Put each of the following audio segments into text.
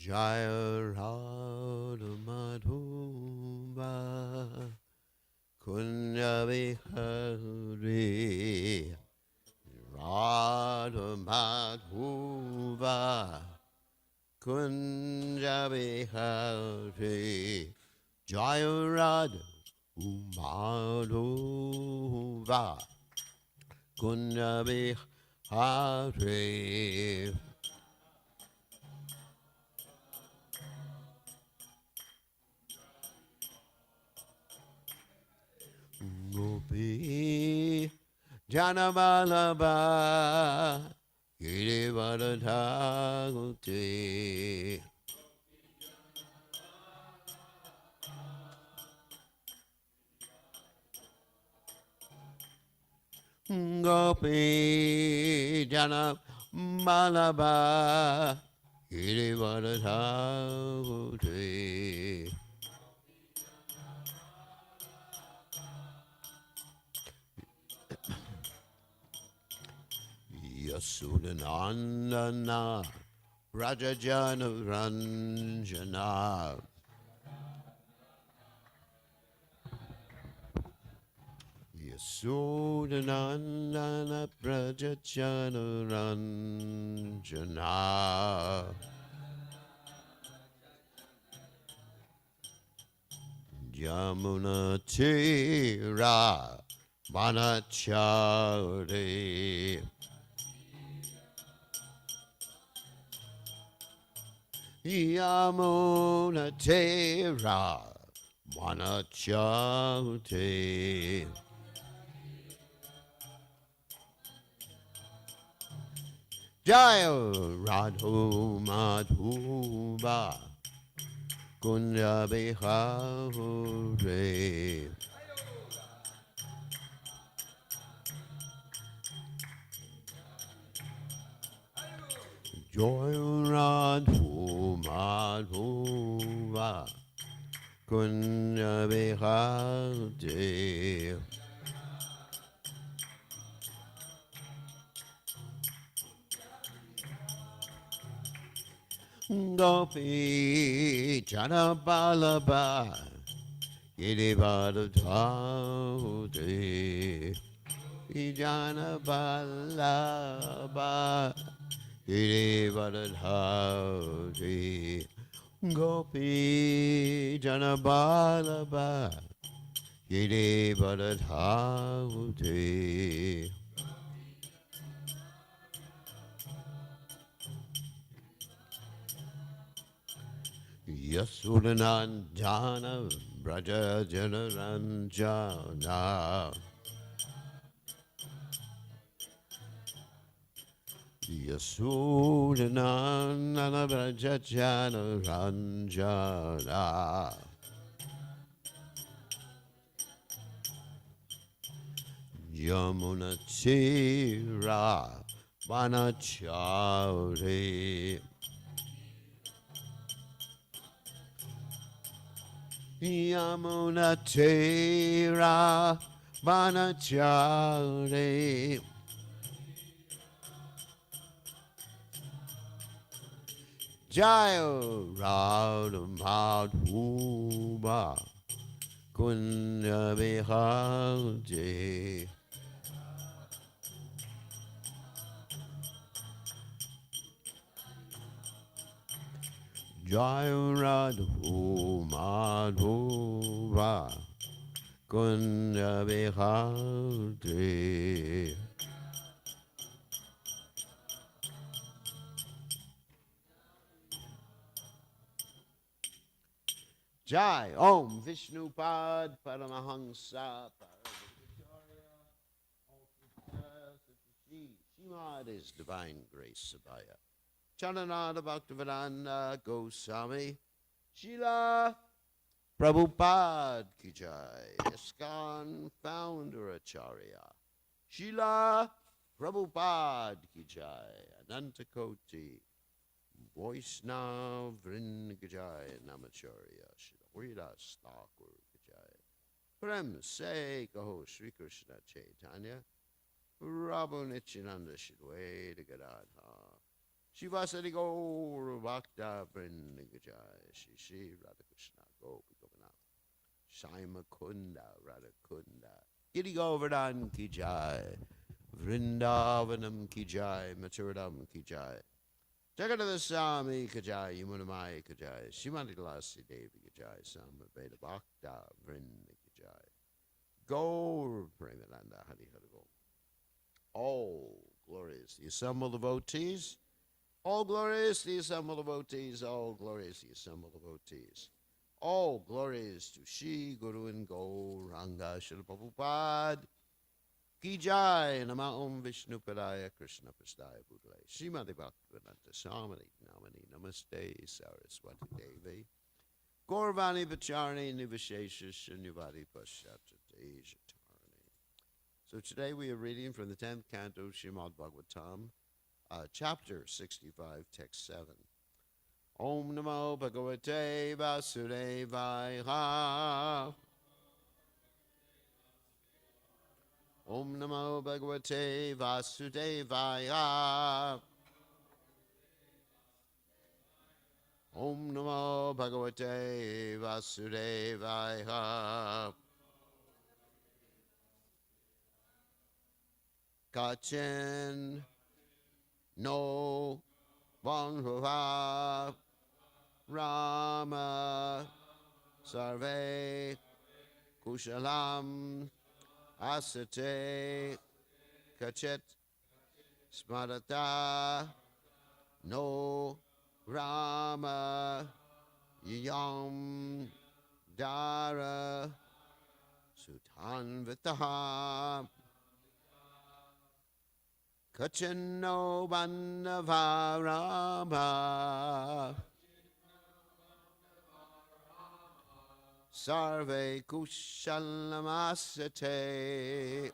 Jaya Radha Madhuba Kunya Vihari Radha Madhuba Kunja Vihari Jaya Radha Madhuba Kunya Vihari Gopi Janamalaba Girivardhagute Gopi Janamalaba Girivardhagute Yasudanandana Rajajana Ranjana Yasudanandana Rajajana Ranjana Yamuna Tira Vanachari Yamuna Tira Vanachari Jaya Radho Madhuba Kunya Bihare Joy Radho Madhuba Kunya Bihare Gopi Janabalaba Girivardhagute Janabalaba Girivardhagute Gopi Janabalaba Girivardhagute Yasudanandana Braja Janaranjana Yasudanandana Braja Janaranjana Yamuna Tira Vanachari Yamuna Tira Vanachari Jaya Radha Madhuba Kunya Vihari Jaya Radha Madhuba Kunya Vihari Jai Om Vishnu Pad Paramahansa Shimad is Divine Grace Sabaya Chanananda Bhaktivedanta Goswami Srila Prabhupada Ki Jai ISKCON Founder Acharya Srila Prabhupada Ki Jai Ananta Koti Vaishnava Vrinda Ki Jai Namacharya Srila Haridas Thakur Ki Jai Prem Se Kaho Sri Krishna Chaitanya Prabhu Nityananda Shri Gadadha Shivasari Gaur Bhakta Vrindagajaya Shri Radha Krishna Gopi Gopinath Shaima Kunda Radha Kunda Giri Govardhan Ki Jai Vrindavanam Ki Jai Maturadam Ki Jai Jagadada Swami Ki Jai Yamunamaya Ki Jai Shrimati Tulasi Devi Ki Jai Samaveda Bhakta Vrinda Ki Jai Gaur Premananda Hari Hari Go. All glorious the assembled devotees. All glorious the assembled devotees. All glorious the assembled devotees. All glories to Shri Guru and Gauranga Srila Prabhupada Ki Jai Nama Om Vishnu Padaya Krishna Prasthaya Bhutale Srimati Bhaktivedanta Swami Namani Namaste Saraswati Devi Gaurvani Vacharani Nivashesha Shunyavadi Paschata Dejatarani. So today we are reading from the 10th canto Srimad Bhagavatam, chapter 65, text 7. Om Namo Bhagavate Vasudevaya. Om Namo Bhagavate Vasudevaya. Om Namo Bhagavate Vasudevaya. Kachin no Vanhava Rama Sarve Kushalam Asate Kachet Smarata no Rama Yam Dara Sutanvitaha Kachino Bandavarama Sarve Kushalamasate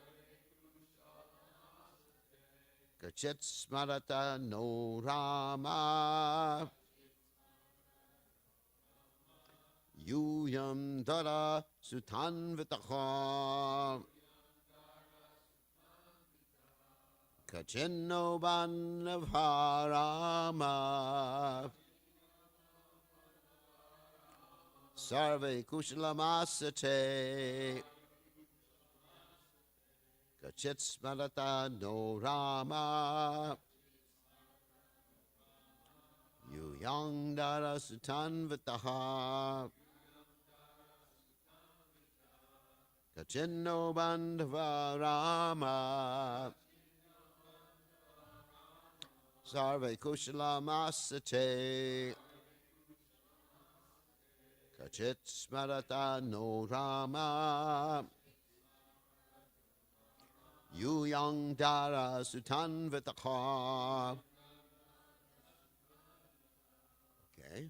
Kachet Smarata no Rama Yuyam Dara Sutanvitaha Kachino Bandavarama Sarve Kushalamasate Kachet Smarata no Rama Yuyang Dara Sutanvitaha Kachino Bandavarama Sarve Kushalamasate Kachet Smarata no Rama Yuyang Dara Sutanvitaha. Okay.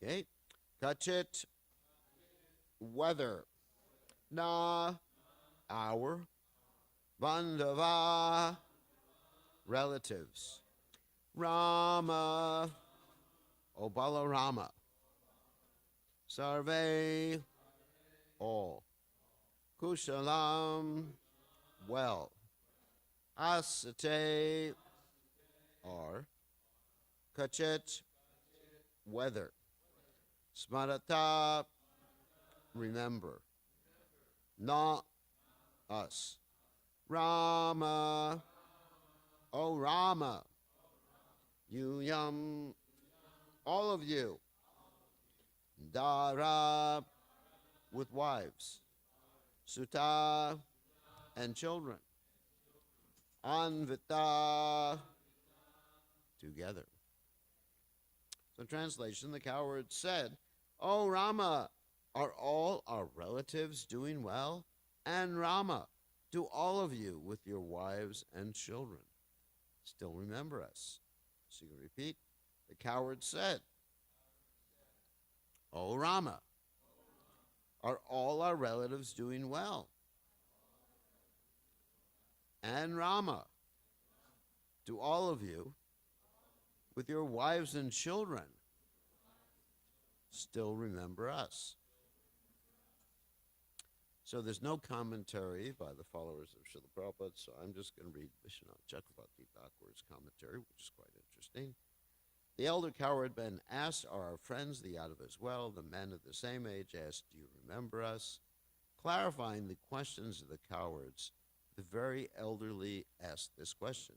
Okay. Kachit, weather. Na, our. Bandhava, relatives. Rama, O Balarama. Sarve, all. Kushalam, well. Asate, are. Kachit, weather. Smarata, remember. Na, us. Rama, O Rama. You yum, all of you. Dara, with wives. Suta, and children. Anvita, together. So translation, the coward said, "O Rama, are all our relatives doing well? And Rama, do all of you with your wives and children still remember us?" So you can repeat. The coward said, "O Rama, are all our relatives doing well? And Rama, do all of you with your wives and children still remember us?" So there's no commentary by the followers of Srila Prabhupada, so I'm just going to read Vishwanath Chakravarti Thakur's commentary, which is quite interesting. The elder coward then asked, "Are our friends the Yadavas well?" The men of the same age asked, "Do you remember us?" Clarifying the questions of the cowards, the very elderly asked this question: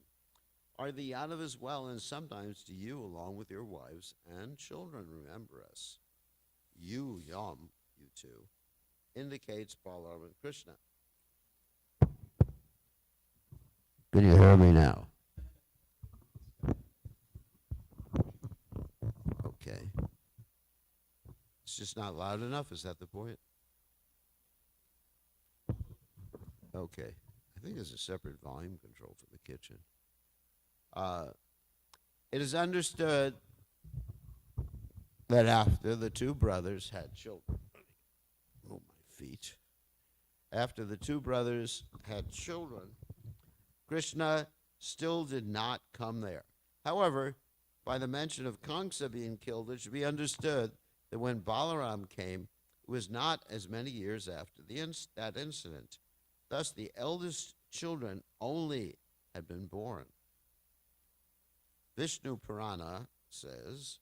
"Are the Yadavas well, and sometimes do you, along with your wives and children, remember us?" You, Yam, you two, indicates Balaram and Krishna. Can you hear me now? Okay. It's just not loud enough. Is that the point? Okay. I think there's a separate volume control for the kitchen. It is understood that after the two brothers had children, oh, my feet. After the two brothers had children, Krishna still did not come there. However, by the mention of Kamsa being killed, it should be understood that when Balaram came, it was not as many years after that incident. Thus, the eldest children only had been born. Vishnu Purana says,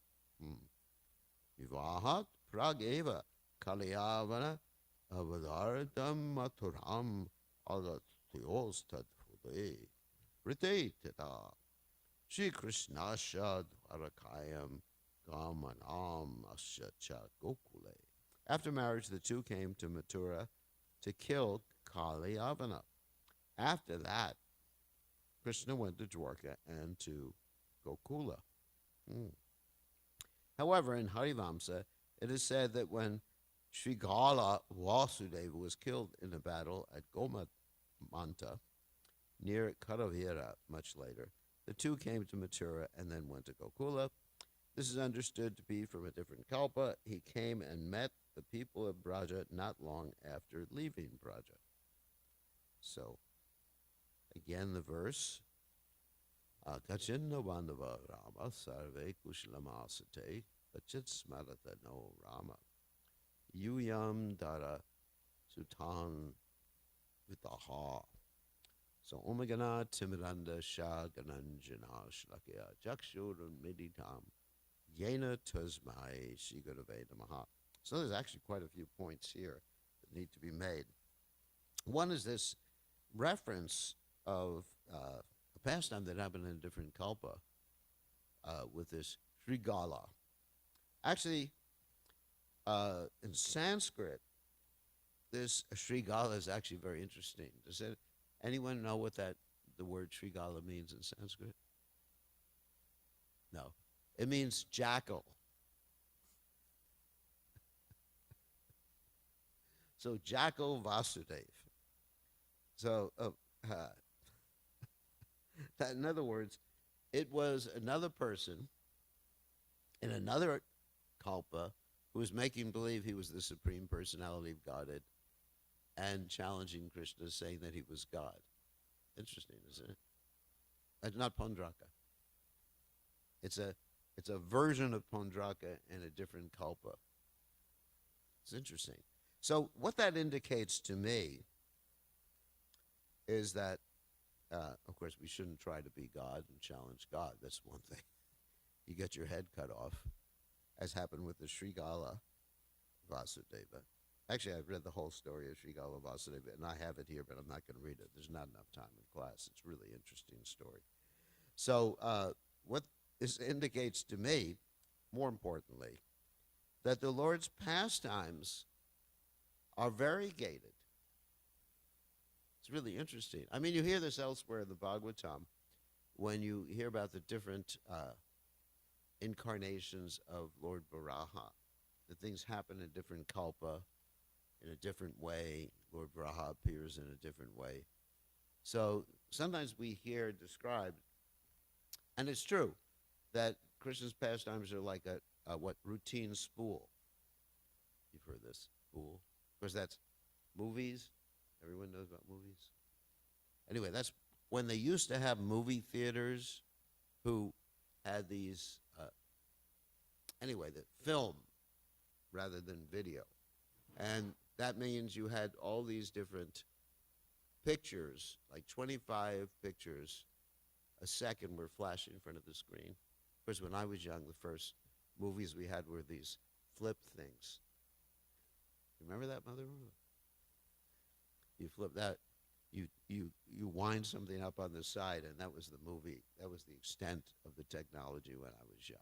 Vivahat prageva kalyavana avadaratam maturam agatyos tadhude rite tata Shri Krishnasha dvarakayam gamanam asyacha gokule. After marriage, the two came to Mathura to kill Kalyavana. After that, Krishna went to Dwarka and to Gokula. However, in Harivamsa, it is said that when Srigala Vasudeva was killed in a battle at Gomanta, near Karavira, much later, the two came to Mathura and then went to Gokula. This is understood to be from a different kalpa. He came and met the people of Braja not long after leaving Braja. So, again, the verse, Kachinna Bandhava Rama Sarve Kushlamasate Kachit Smarata no Rama Yuyam Dara Sutan Vitaha. So Omagana Timiranda Shah Gananjana Shlakya Jakshur Miditam Yena Tuzmai Shigarave Namaha. So there's actually quite a few points here that need to be made. One is this reference of a pastime that happened in a different kalpa with this Srigala. Actually, in Sanskrit, this Srigala is actually very interesting. Does anyone know what the word Srigala means in Sanskrit? No. It means jackal. So Jackal Vasudev. So, that, in other words, it was another person in another kalpa who was making believe he was the Supreme Personality of Godhead and challenging Krishna, saying that he was God. Interesting, isn't it? It's not Pondraka. It's a version of Pondraka and a different kalpa. It's interesting. So what that indicates to me is that, of course, we shouldn't try to be God and challenge God. That's one thing. You get your head cut off, as happened with the Srigala Vasudeva. Actually, I've read the whole story of Srigala Vasudeva, and I have it here, but I'm not going to read it. There's not enough time in class. It's a really interesting story. So what this indicates to me, more importantly, that the Lord's pastimes are variegated. It's really interesting. I mean, you hear this elsewhere in the Bhagavatam when you hear about the different incarnations of Lord Varaha. That things happen in different kalpa, in a different way. Lord Varaha appears in a different way. So sometimes we hear described, and it's true, that Krishna's pastimes are like a routine spool. You've heard this, spool. Of course, that's movies. Everyone knows about movies. Anyway, that's when they used to have movie theaters who had these, the film rather than video. And that means you had all these different pictures, like 25 pictures a second were flashing in front of the screen. Of course, when I was young, the first movies we had were these flip things. Remember that, Mother? You flip that, you wind something up on the side, and that was the movie. That was the extent of the technology when I was young.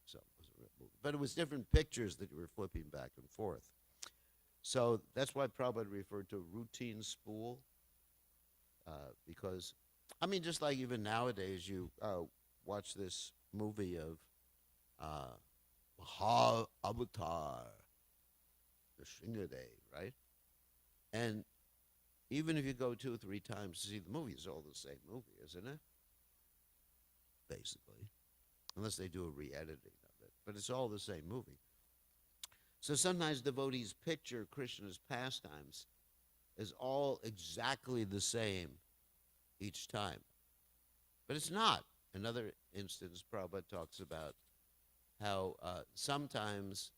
So it was a real movie. But it was different pictures that you were flipping back and forth. So that's why Prabhupada referred to routine spool, because, I mean, just like even nowadays, you watch this movie of Maha Avatar, the Shingadev, right? And even if you go 2 or 3 times to see the movie, it's all the same movie, isn't it? Basically. Unless they do a re-editing of it. But it's all the same movie. So sometimes devotees picture Krishna's pastimes as all exactly the same each time. But it's not. Another instance, Prabhupada talks about how sometimes,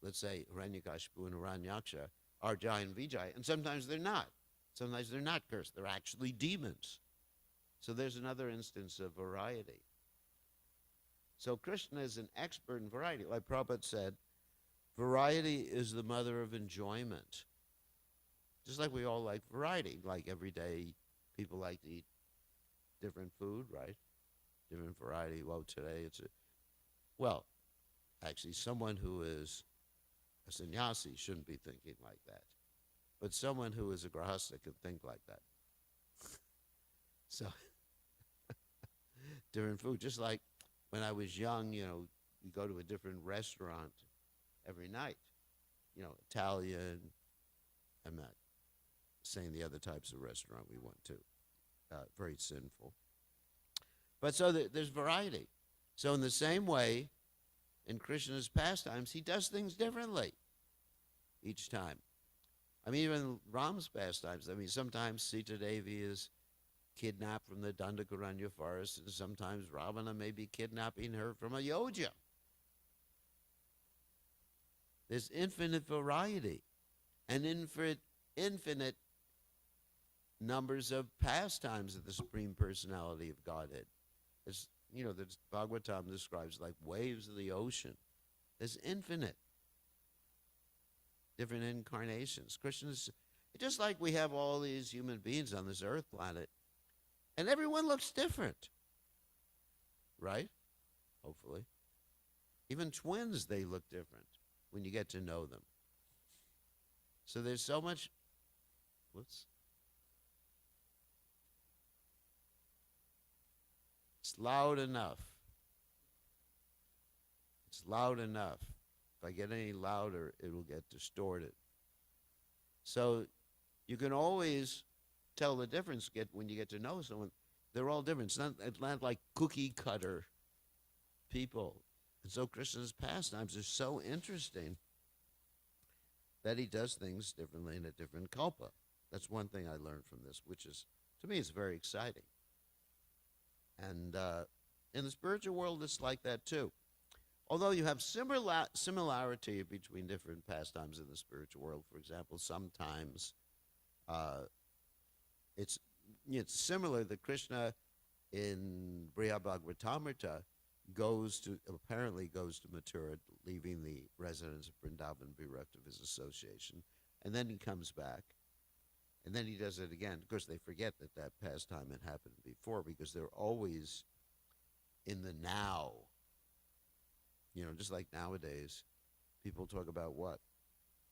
let's say, Hiranyakashipu and Hiranyaksha are Jai and Vijay, and sometimes they're not. Sometimes they're not cursed. They're actually demons. So there's another instance of variety. So Krishna is an expert in variety. Like Prabhupada said, variety is the mother of enjoyment. Just like we all like variety. Like every day, people like to eat different food, right? Different variety. Well, today actually, someone who is a sannyasi shouldn't be thinking like that. But someone who is a grahasta can think like that. So, different food. Just like when I was young, you go to a different restaurant every night. Italian. I'm not saying the other types of restaurant we went to. Very sinful. But so there's variety. So in the same way, in Krishna's pastimes, he does things differently each time. I mean, even Ram's pastimes. I mean, sometimes Sita Devi is kidnapped from the Dandakaranya forest, and sometimes Ravana may be kidnapping her from Ayodhya. There's infinite variety and infinite numbers of pastimes of the Supreme Personality of Godhead. It's, the Bhagavatam describes like waves of the ocean. There's infinite different incarnations. Krishna's, just like we have all these human beings on this earth planet, and everyone looks different, right? Hopefully. Even twins, they look different when you get to know them. So there's so much, It's loud enough. It's loud enough. If I get any louder, it'll get distorted. So you can always tell the difference when you get to know someone. They're all different. It's not like cookie cutter people. And so Krishna's pastimes are so interesting that he does things differently in a different kalpa. That's one thing I learned from this, which is, to me, it's very exciting. And in the spiritual world, it's like that too. Although you have similarity between different pastimes in the spiritual world. For example, sometimes uh, it's similar that Krishna in Brihadbhagavatamrita apparently goes to Mathura, leaving the residence of Vrindavan bereft of his association, and then he comes back, and then he does it again. Of course, they forget that that pastime had happened before because they're always in the now. Just like nowadays, people talk about what?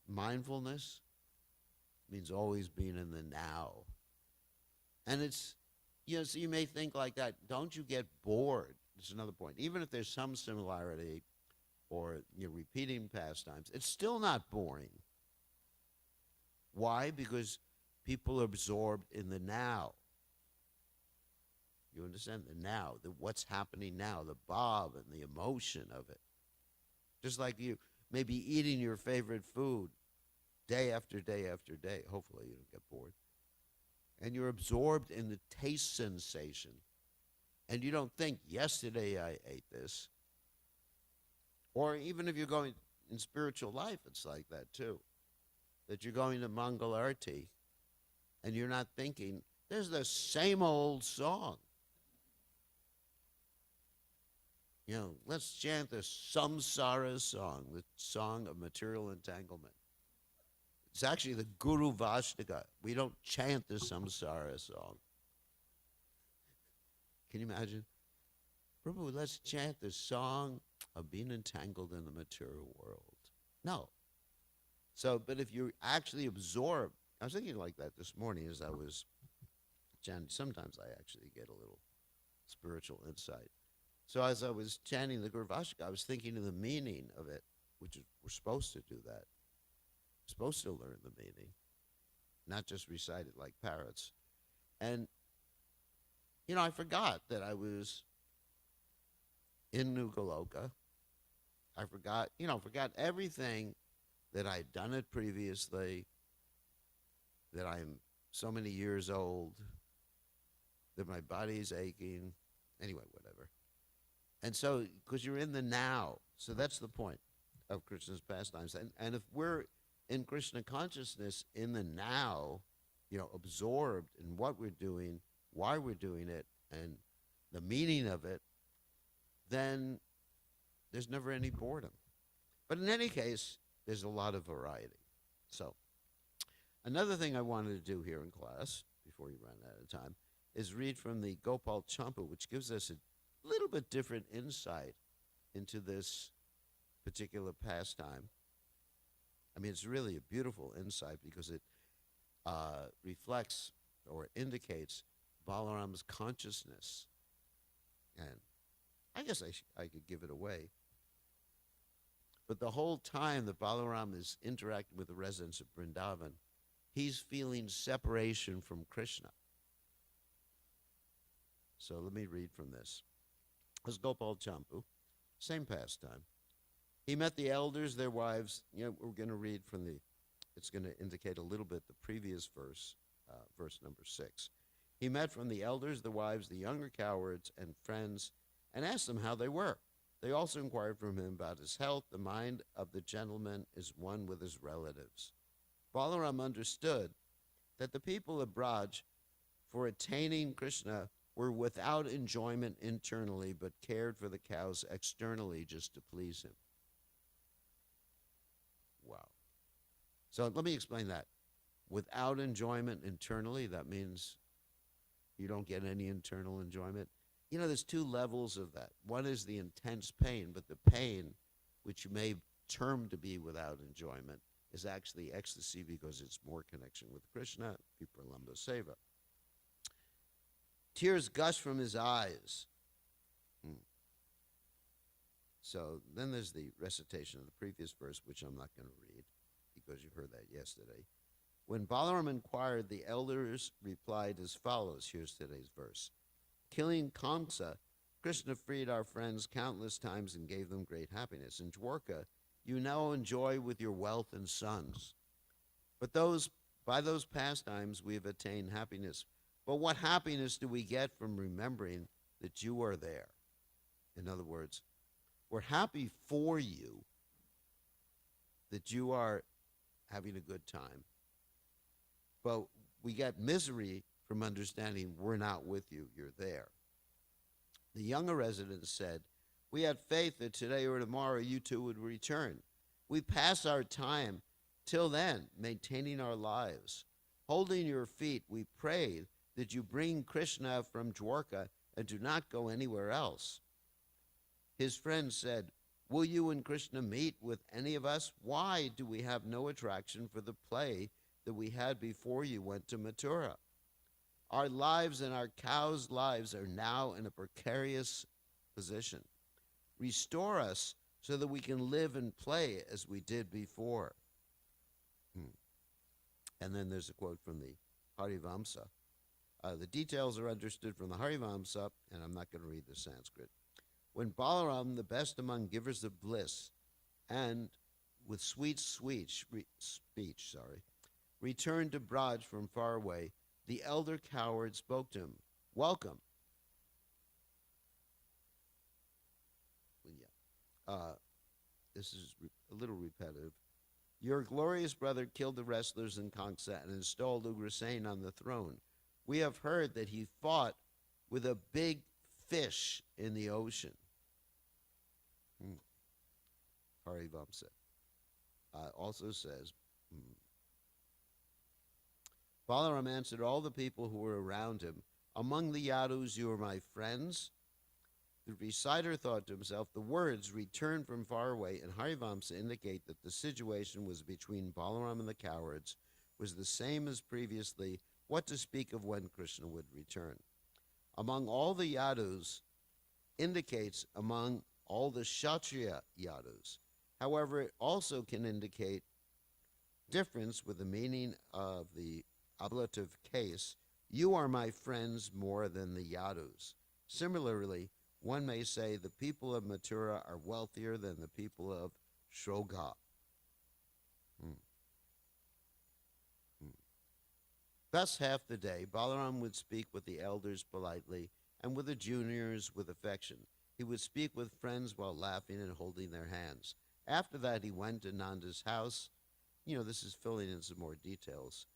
Mindfulness means always being in the now. And it's, so you may think like that. Don't you get bored? That's another point. Even if there's some similarity or you're repeating pastimes, it's still not boring. Why? Because people are absorbed in the now. You understand? The now, what's happening now, the bob and the emotion of it. Just like you may be eating your favorite food day after day after day. Hopefully you don't get bored. And you're absorbed in the taste sensation. And you don't think, yesterday I ate this. Or even if you're going in spiritual life, it's like that too. That you're going to Mangal Arti and you're not thinking, there's the same old song. Let's chant the Samsara song, the song of material entanglement. It's actually the Guru Vashtaka. We don't chant the Samsara song. Can you imagine? Prabhu, let's chant the song of being entangled in the material world. No. So, but if you actually absorb, I was thinking like that this morning as I was chanting. Sometimes I actually get a little spiritual insight. So as I was chanting the Guru Vashtaka, I was thinking of the meaning of it, which is, we're supposed to do that. We're supposed to learn the meaning, not just recite it like parrots. And, I forgot that I was in New Goloka. I forgot everything that I'd done it previously, that I'm so many years old, that my body's aching. Anyway, whatever. And so, because you're in the now, so that's the point of Krishna's pastimes. And if we're in Krishna consciousness in the now, absorbed in what we're doing, why we're doing it, and the meaning of it, then there's never any boredom. But in any case, there's a lot of variety. So, another thing I wanted to do here in class, before you run out of time, is read from the Gopal Champu, which gives us a little bit different insight into this particular pastime. I mean, it's really a beautiful insight because it reflects or indicates Balaram's consciousness. And I guess I could give it away. But the whole time that Balaram is interacting with the residents of Vrindavan, he's feeling separation from Krishna. So let me read from this. This is Gopal Champu, same pastime. He met the elders, their wives. We're going to read from it's going to indicate a little bit the previous verse, verse number 6. He met from the elders, the wives, the younger cowards, and friends, and asked them how they were. They also inquired from him about his health. The mind of the gentleman is one with his relatives. Balaram understood that the people of Braj, for attaining Krishna, were without enjoyment internally, but cared for the cows externally just to please him. Wow. So let me explain that. Without enjoyment internally, that means you don't get any internal enjoyment. There's two levels of that. One is the intense pain, but the pain, which you may term to be without enjoyment, is actually ecstasy because it's more connection with Krishna, Vipralambha Seva. Tears gush from his eyes. So then there's the recitation of the previous verse, which I'm not going to read because you heard that yesterday. When Balaram inquired, the elders replied as follows. Here's today's verse. Killing Kamsa Krishna freed our friends countless times and gave them great happiness. In Dwarka, you now enjoy with your wealth and sons. But by those pastimes we have attained happiness. But what happiness do we get from remembering that you are there? In other words, we're happy for you that you are having a good time. But we get misery from understanding we're not with you, you're there. The younger residents said, we had faith that today or tomorrow you two would return. We pass our time till then maintaining our lives. Holding your feet, we prayed that you bring Krishna from Dwarka and do not go anywhere else. His friends said, will you and Krishna meet with any of us? Why do we have no attraction for the play that we had before you went to Mathura? Our lives and our cows' lives are now in a precarious position. Restore us so that we can live and play as we did before. And then there's a quote from the Harivamsa. The details are understood from the Harivamsa, and I'm not going to read the Sanskrit. When Balaram, the best among givers of bliss, and with sweet speech, returned to Braj from far away, the elder coward spoke to him, welcome. This is a little repetitive. Your glorious brother killed the wrestlers in Kangsa and installed Ugrasen on the throne. We have heard that he fought with a big fish in the ocean. Harivamsa also says, Balaram answered all the people who were around him, among the Yadus you are my friends. The reciter thought to himself, the words return from far away and Harivamsa indicate that the situation was between Balaram and the cowards was the same as previously, what to speak of when Krishna would return. Among all the Yadus indicates among all the Kshatriya Yadus. However, it also can indicate difference with the meaning of the ablative case, you are my friends more than the Yadus. Similarly, one may say the people of Mathura are wealthier than the people of Shroga. Thus half the day, Balaram would speak with the elders politely and with the juniors with affection. He would speak with friends while laughing and holding their hands. After that, he went to Nanda's house. This is filling in some more details.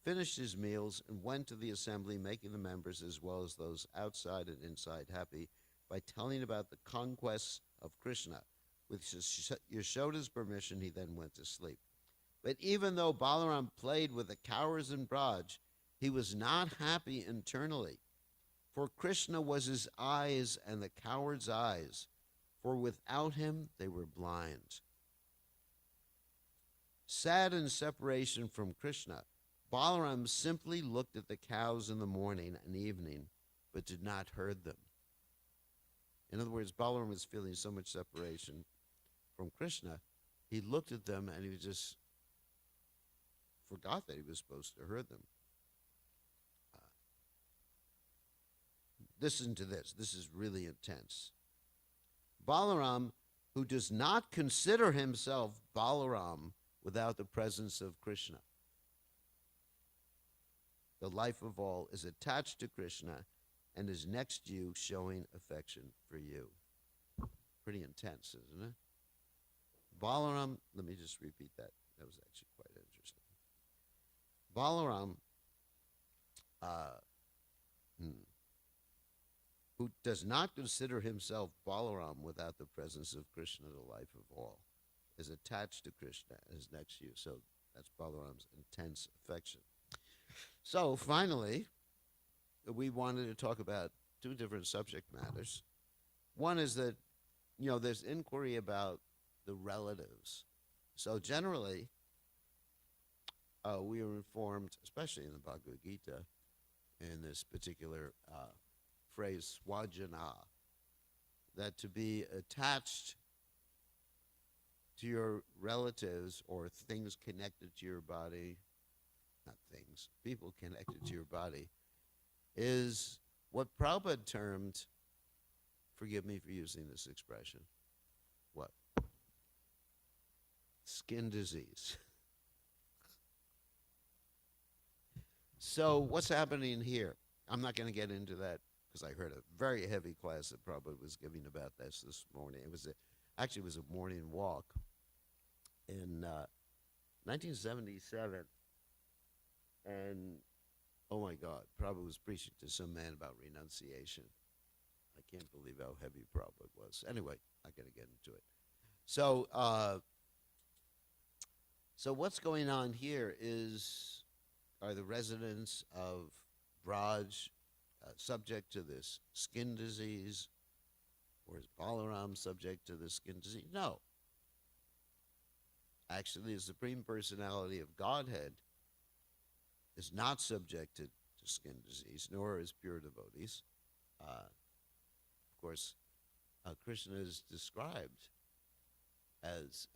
Finished his meals and went to the assembly, making the members as well as those outside and inside happy by telling about the conquests of Krishna. With Yashoda's permission, he then went to sleep. But even though Balaram played with the cowards in Braj, he was not happy internally. For Krishna was his eyes and the cowards' eyes, for without him they were blind. Sad in separation from Krishna, Balaram simply looked at the cows in the morning and evening, but did not herd them. In other words, Balaram was feeling so much separation from Krishna, he looked at them and he just forgot that he was supposed to herd them. Listen to this. This is really intense. Balaram, who does not consider himself Balaram without the presence of Krishna. The life of all is attached to Krishna and is next to you, showing affection for you. Pretty intense, isn't it? Balaram, let me just repeat that. That was actually quite interesting. Balaram, who does not consider himself Balaram without the presence of Krishna, the life of all, is attached to Krishna and is next to you. So that's Balaram's intense affection. So finally, we wanted to talk about two different subject matters. One is that, there's inquiry about the relatives. So generally, we are informed, especially in the Bhagavad Gita, in this particular phrase, swajana, that to be attached to your relatives or things connected to your body, not things, people connected to your body, is what Prabhupada termed forgive me for using this expression. What? Skin disease. So what's happening here? I'm not going to get into that because I heard a very heavy class that Prabhupada was giving about this morning. Actually it was a morning walk in 1977, and oh my God, Prabhupada was preaching to some man about renunciation. I can't believe how heavy Prabhupada was. Anyway, I'm not going to get into it. So what's going on here are the residents of Braj subject to this skin disease, or is Balaram subject to this skin disease? No. Actually, the Supreme Personality of Godhead is not subjected to skin disease, nor is pure devotees. Of course, Krishna is described as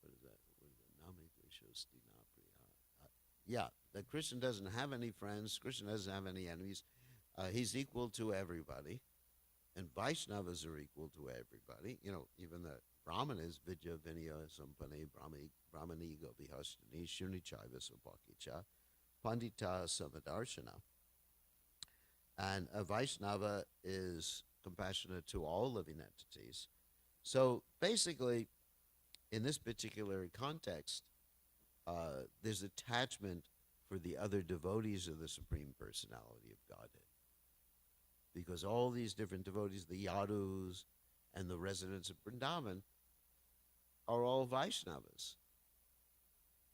what is that? Yeah, that Krishna doesn't have any friends. Krishna doesn't have any enemies. He's equal to everybody, and Vaishnavas are equal to everybody. You know, even the Brahmanas, Vidya, Vinaya, Sampane, Brahmani, Gopihastani, Shunichaiva, Sopakicha, Pandita, Samadarshana. And a Vaishnava is compassionate to all living entities. So basically, in this particular context, there's attachment for the other devotees of the Supreme Personality of Godhead. Because all these different devotees, the Yadus and the residents of Vrindavan, are all Vaishnavas.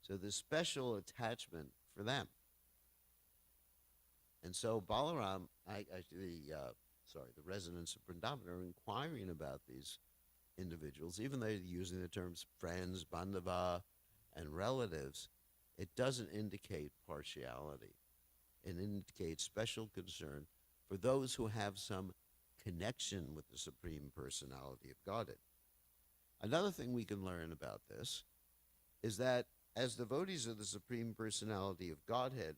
So there's special attachment for them. And so Balaram, the residents of Vrindavan are inquiring about these individuals, even though they're using the terms friends, bandhava, and relatives. It doesn't indicate partiality. It indicates special concern for those who have some connection with the Supreme Personality of Godhead. Another thing we can learn about this is that as devotees of the Supreme Personality of Godhead,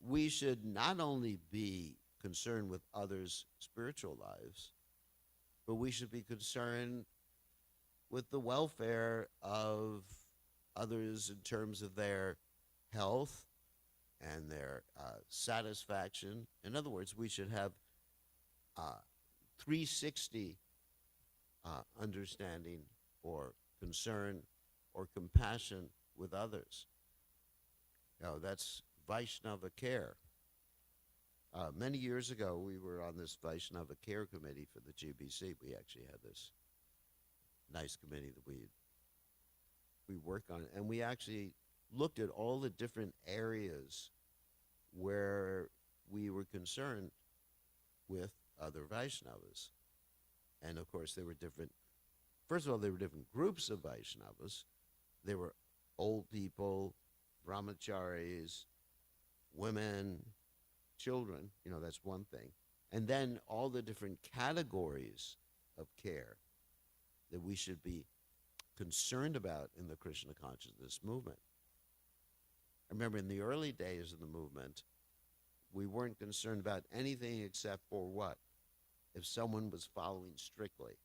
we should not only be concerned with others' spiritual lives, but we should be concerned with the welfare of others in terms of their health and their satisfaction. In other words, we should have 360 understanding or concern or compassion with others. That's Vaishnava care. Many years ago, we were on this Vaishnava care committee for the GBC. We actually had this nice committee that we worked on, and we actually looked at all the different areas where we were concerned with other Vaishnavas. And of course, there were different groups of Vaishnavas. There were old people, brahmacharis, women, children, that's one thing. And then all the different categories of care that we should be concerned about in the Krishna consciousness movement. I remember in the early days of the movement, we weren't concerned about anything except for what? If someone was following strictly.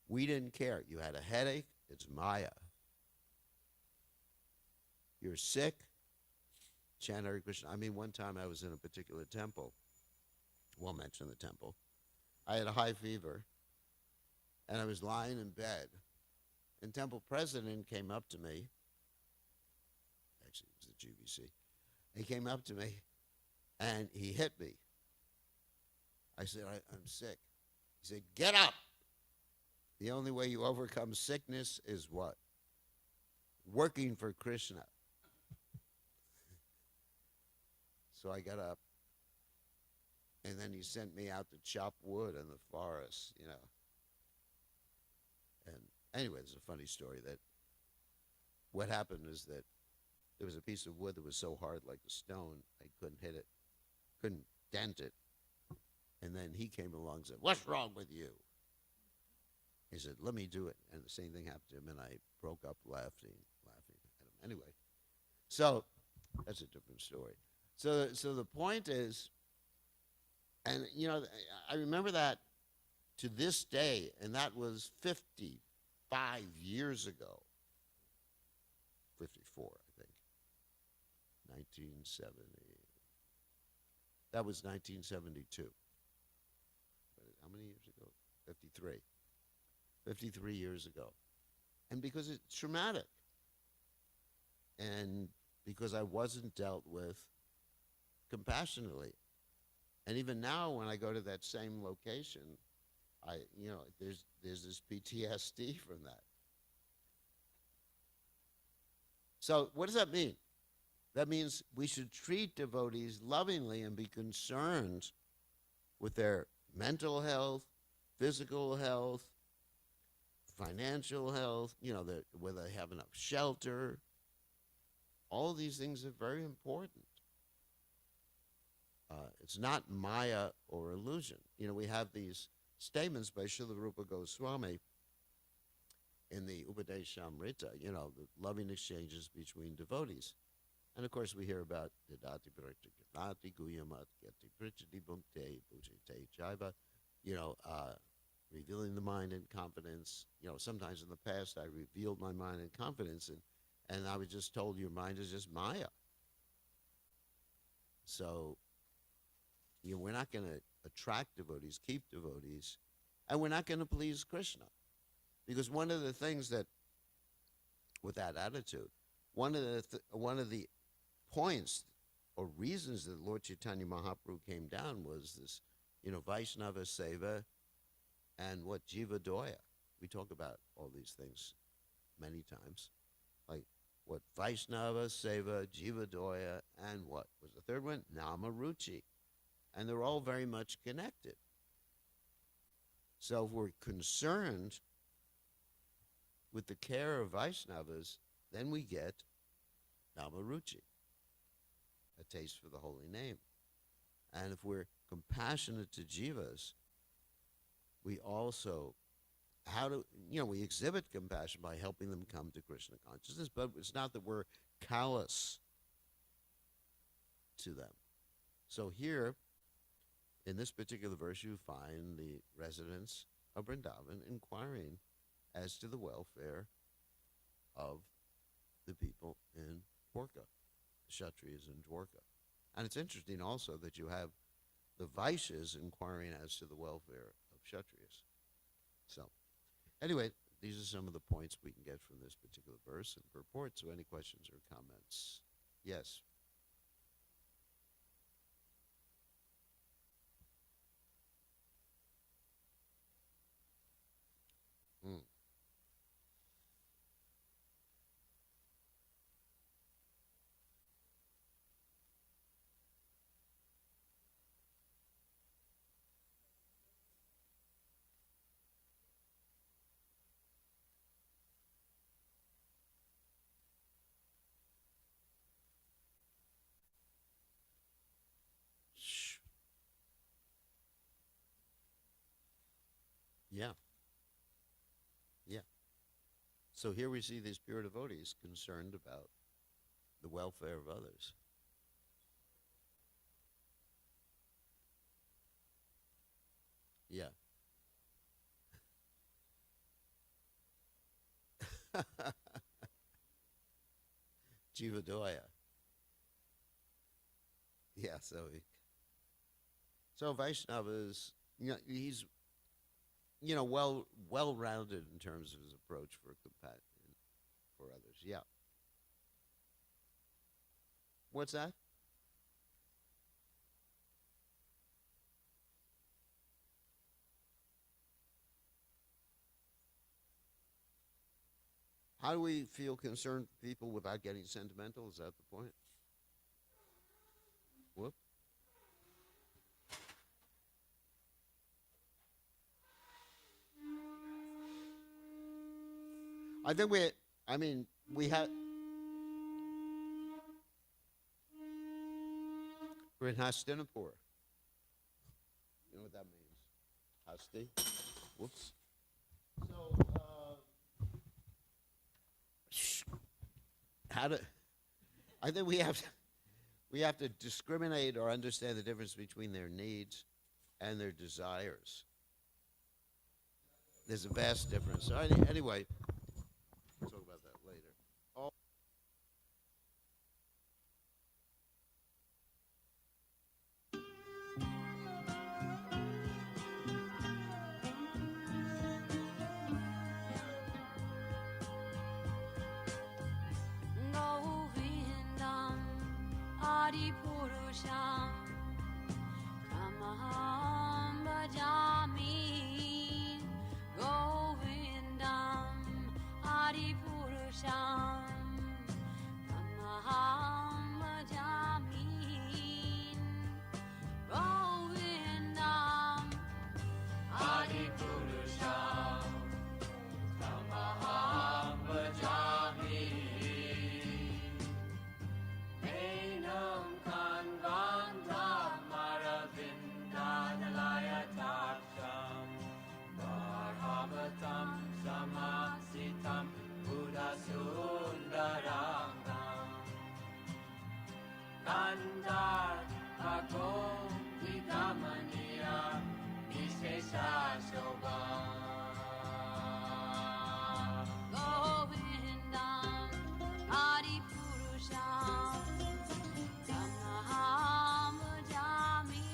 We didn't care. You had a headache, it's Maya. You're sick, chant Hare Krishna. One time I was in a particular temple. Won't mention the temple. I had a high fever, and I was lying in bed. And temple president came up to me. Actually, it was the GBC. He came up to me, and he hit me. I said, I'm sick. He said, get up. The only way you overcome sickness is what? Working for Krishna. So I got up, and then he sent me out to chop wood in the forest, And anyway, there's a funny story that what happened is that there was a piece of wood that was so hard like a stone, I couldn't hit it, couldn't dent it. And then he came along and said, what's wrong with you? He said, let me do it. And the same thing happened to him, and I broke up laughing at him. Anyway, so that's a different story. So the point is, and I remember that to this day, and that was 55 years ago. 54, I think. 1970. That was 1972. How many years ago? 53. 53 years ago. And because it's traumatic. And because I wasn't dealt with compassionately. And even now, when I go to that same location, there's this PTSD from that. So what does that mean? That means we should treat devotees lovingly and be concerned with their mental health, physical health, financial health, whether they have enough shelter. All these things are very important. It's not Maya or illusion. We have these statements by Srila Rupa Goswami in the Upadeshamrita, the loving exchanges between devotees. And of course we hear about Didati Pratyagnati Guyamat Geti Prichati Bhumte Bhujite Jaiva, revealing the mind in confidence. Sometimes in the past I revealed my mind in confidence and I was just told your mind is just Maya. So, we're not going to attract devotees, keep devotees, and we're not going to please Krishna. Because one of the things that, with that attitude, one of the points or reasons that Lord Chaitanya Mahaprabhu came down was this, Vaishnava Seva and what Jiva Doya. We talk about all these things many times. Like what Vaishnava Seva, Jiva Doya, and what was the third one? Nama Ruchi. And they're all very much connected. So if we're concerned with the care of Vaishnavas, then we get Namaruchi, a taste for the holy name. And if we're compassionate to jivas, we also, we exhibit compassion by helping them come to Krishna consciousness, but it's not that we're callous to them. So here, in this particular verse, you find the residents of Vrindavan inquiring as to the welfare of the people in Dwarka, Kshatriyas in Dwarka. And it's interesting also that you have the Vaishyas inquiring as to the welfare of Kshatriyas. So, anyway, these are some of the points we can get from this particular verse and purport. So any questions or comments? Yes. Mm. Yeah. Yeah. So here we see these pure devotees concerned about the welfare of others. Yeah. Jivadoya. Yeah, so Vaishnava is, he's, well-rounded in terms of his approach for compassion for others. Yeah. What's that? How do we feel concerned for people without getting sentimental? Is that the point? Whoop. I think we have, we're in Hastinapur. You know what that means? Hasti? Whoops. So, how to, I think we have, We have to discriminate or understand the difference between their needs and their desires. There's a vast difference. So anyway, we'll talk about that later. Oh. Govindam Adipurusham Tamaham Bhajami Govindam Adipurusham Tamaham Bhajami Govindam Adipurusham Tamaham Bhajami Enam Kanvandam Maravindanalayataksam Bharavatam Samasitam Buddhasundarangam Kandar Bhagom Vikamaniya Vishesha Shobham Govindam Adipurusham Tamaham Bhajami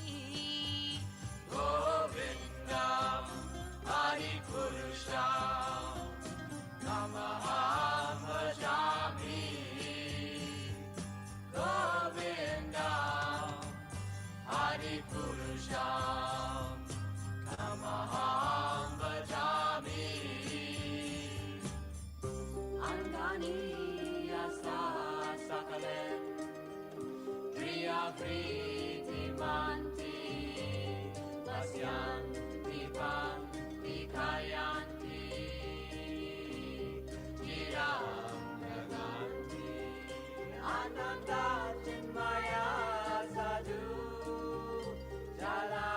Govindam Adipurusham Tamaham Bhajami Govindam Adipurusham Tamaham Bhajami Angani Yasa Sakalen Priya Priti Manti Pasyanti Panti Kayanti Jiram Naganti Ananda Chinmaya Sadhu Jala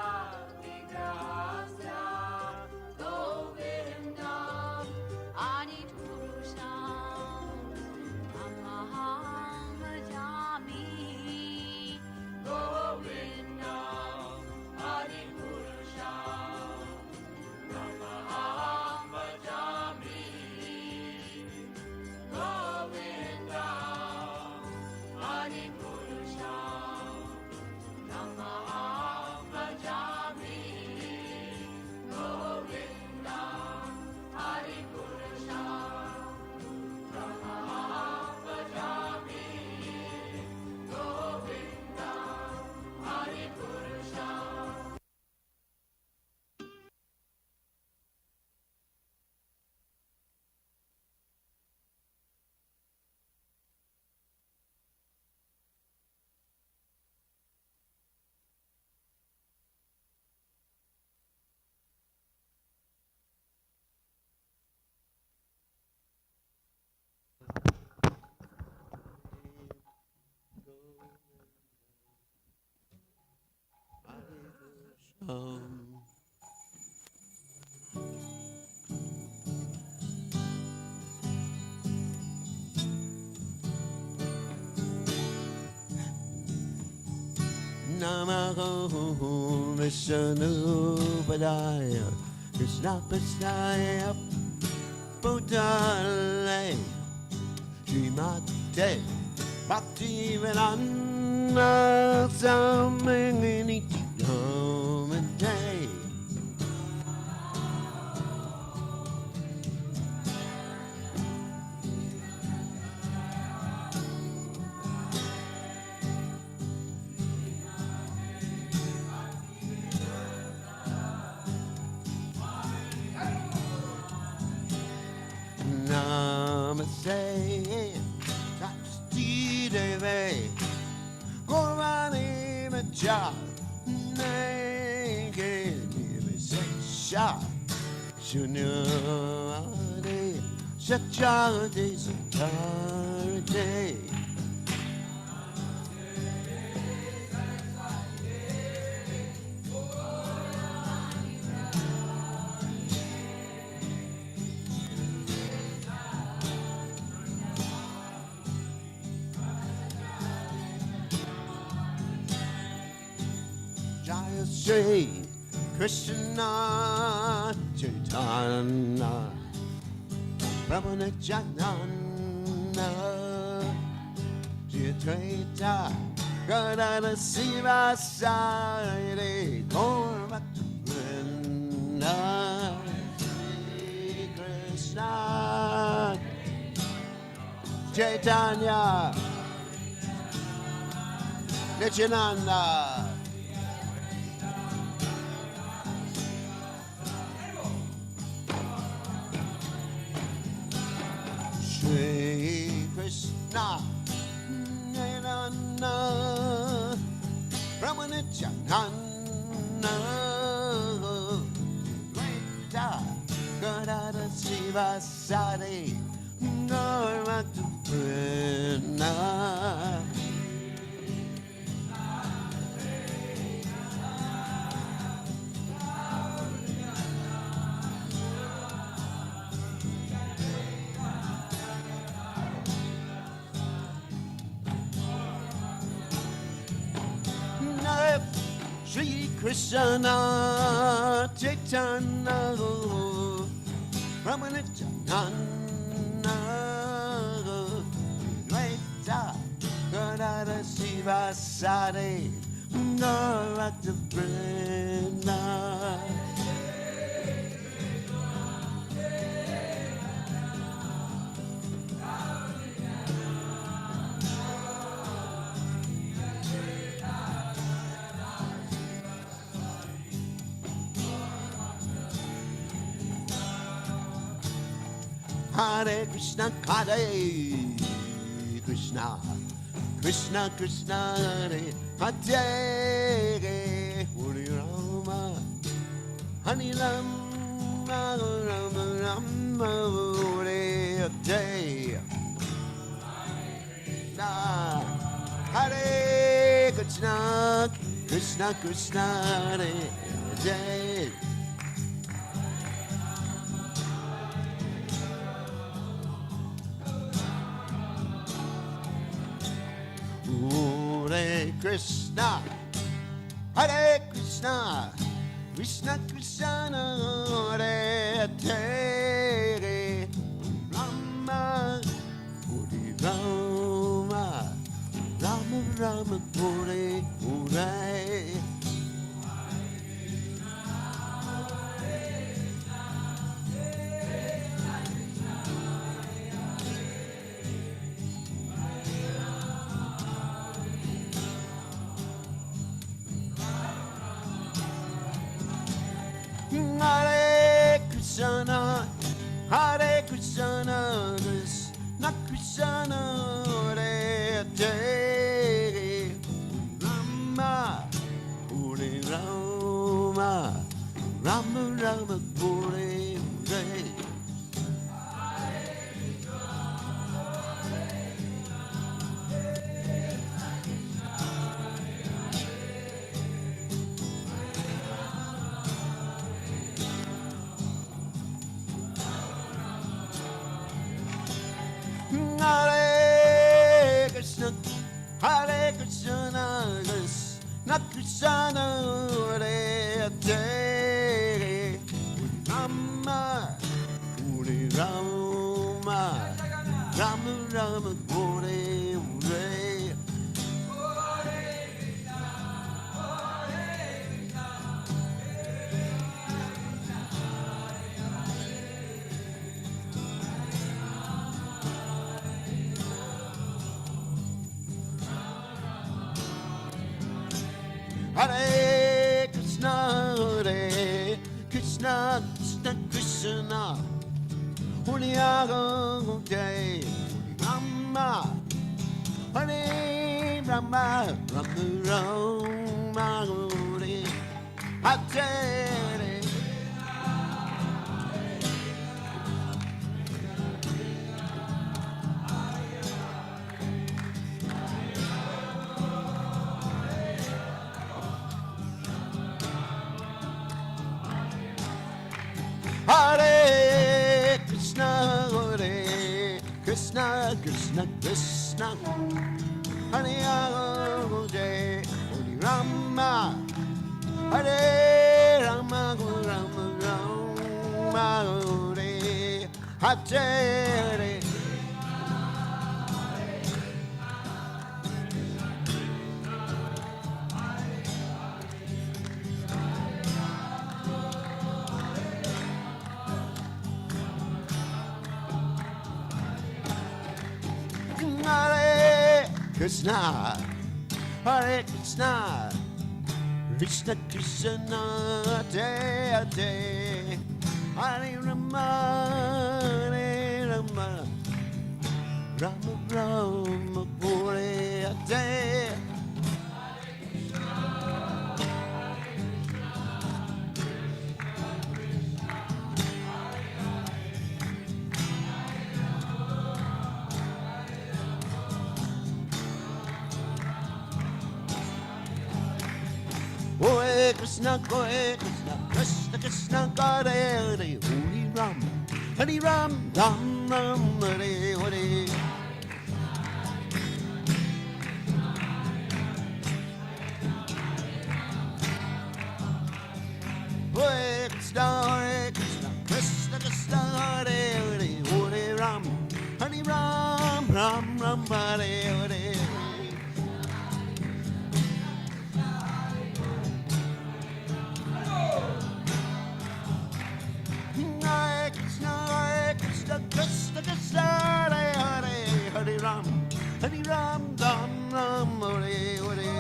Vigrahasya Govindam Adipurusham Tamaham Bhajami Govindam Adipurusham Tamaham Bhajami Govindam Adipurusham Tamaham Bhajami Govindam Adipurusham Tamaham Bhajami Govindam Adipurusham Namaho Vishnu Padaya Krishna Prasthaya Bhutale Srimate Bhaktivedanta Swami Nityanamate Namaste Shakti Devi Gaurani Macha Naked Shah Shunyade Shachade Satarade Jaya Shri Krishna Chaitanya Prabhu Nityananda Jitvaita Gadada Siva Sari Gaura Vrinda Shri Krishna Chaitanya Nityananda Shri Krishna Nityananda Brahmanityananda Dvaita Gadada Siva Sari Gaura Vrinda Shri Krishna Chaitanya Brahmanityananda Dvaita Gadada Siva Sari Gaura Vrinda Hare Krishna, Hare Krishna, Krishna Krishna, Hare Hare, Hare Rama, Hare Rama, Rama Rama, Hare Hare, Hare Krishna, Krishna Krishna, Hare Hare. Hare Krishna, Hare Krishna, Krishna Krishna, Hare Hare, Rama, Hare Rama, Rama Rama, Hare Hare. Hare Krishna, Hare Krishna, Krishna Krishna, Hare Hare, Rama, Hare Rama, Rama Rama, Hare Hare. Hare Krishna, Hare Krishna, Krishna Krishna, Hare Hare, Rama, Hare Rama, Rama Rama, Hare Hare. Hare Krishna, Hare Krishna, Krishna Krishna, Hare Hare, Rama, Hare Rama, Rama Rama, Hare Hare. Hare Krishna, Hare Krishna, Krishna Krishna, Hare Hare, Hare Rama, Hare Rama Rama Rama Hare Hare. Hare Krishna, Hare Krishna, Krishna Krishna, Hare Hare, Hare Rama, Hare Rama, Rama Rama, Hare Hare. Hare Krishna, Hare Krishna, Krishna Krishna, Hare Hare, Hare Ram, Hare Ram, Ram Ram, Hare Hare. Hare Krishna, Krishna Krishna, Hare Hare, Hare Ram, Hare Ram, Ram Ram, Hare Hare. Hare Krishna, Krishna Krishna, Hare Hare, Hare Ram, Ram Ram, Hare Hare.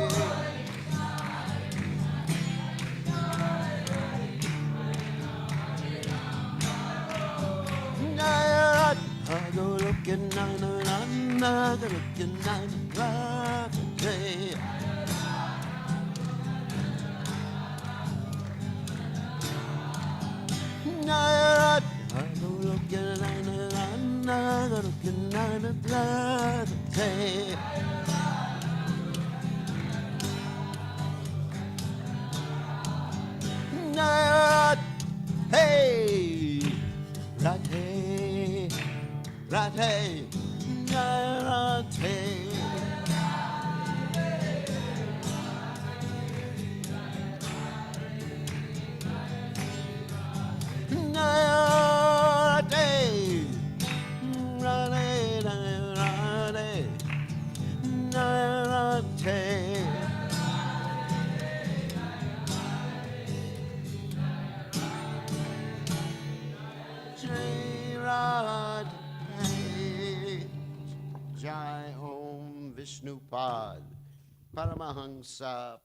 Go looking on, go looking on, hey, Radhe, Radhe, Radhe. Jai Om Vishnupad Paramahansa